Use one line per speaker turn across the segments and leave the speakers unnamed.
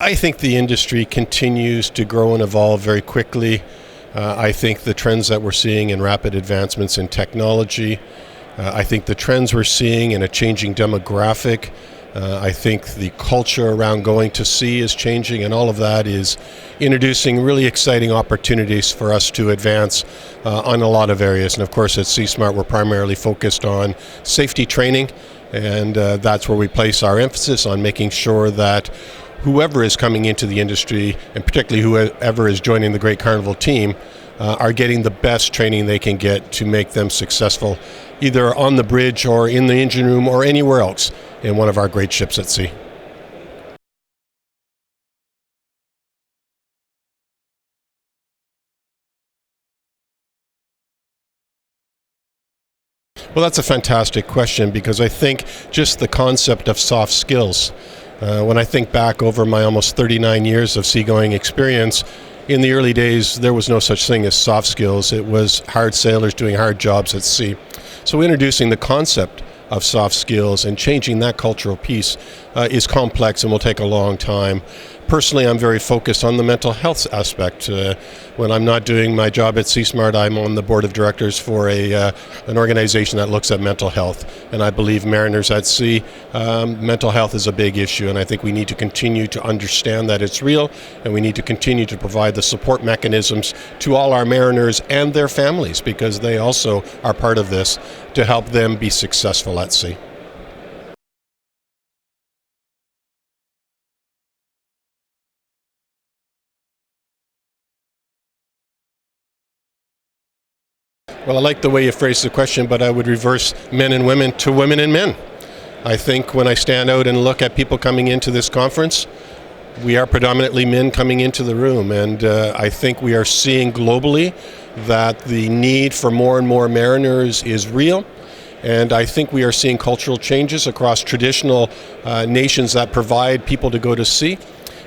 I think the industry continues to grow and evolve very quickly. I think the trends that we're seeing in rapid advancements in technology, I think the trends we're seeing in a changing demographic, I think the culture around going to sea is changing, and all of that is introducing really exciting opportunities for us to advance on a lot of areas. And of course at CSMART we're primarily focused on safety training, and that's where we place our emphasis on making sure that whoever is coming into the industry, and particularly whoever is joining the Great Carnival team, are getting the best training they can get to make them successful, either on the bridge or in the engine room or anywhere else in one of our great ships at sea. Well, that's a fantastic question, because I think just the concept of soft skills, when I think back over my almost 39 years of seagoing experience, in the early days there was no such thing as soft skills. It was hard sailors doing hard jobs at sea. So introducing the concept of soft skills and changing that cultural piece is complex and will take a long time. Personally, I'm very focused on the mental health aspect. When I'm not doing my job at CSMART, I'm on the board of directors for an organization that looks at mental health. And I believe mariners at sea, mental health is a big issue, and I think we need to continue to understand that it's real, and we need to continue to provide the support mechanisms to all our mariners and their families, because they also are part of this, to help them be successful at sea. Well, I like the way you phrased the question, but I would reverse men and women to women and men. I think when I stand out and look at people coming into this conference, we are predominantly men coming into the room, and I think we are seeing globally that the need for more and more mariners is real. And I think we are seeing cultural changes across traditional nations that provide people to go to sea.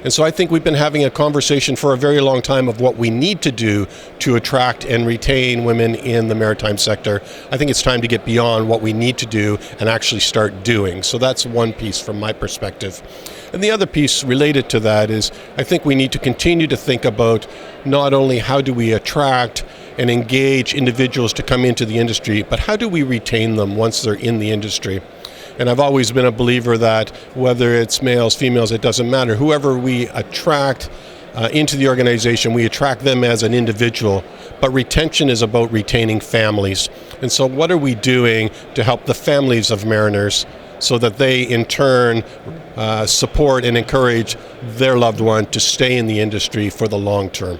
And so I think we've been having a conversation for a very long time of what we need to do to attract and retain women in the maritime sector. I think it's time to get beyond what we need to do and actually start doing. So that's one piece from my perspective. And the other piece related to that is I think we need to continue to think about not only how do we attract and engage individuals to come into the industry, but how do we retain them once they're in the industry? And I've always been a believer that whether it's males, females, it doesn't matter. Whoever we attract into the organization, we attract them as an individual, but retention is about retaining families. And so what are we doing to help the families of mariners so that they in turn support and encourage their loved one to stay in the industry for the long term?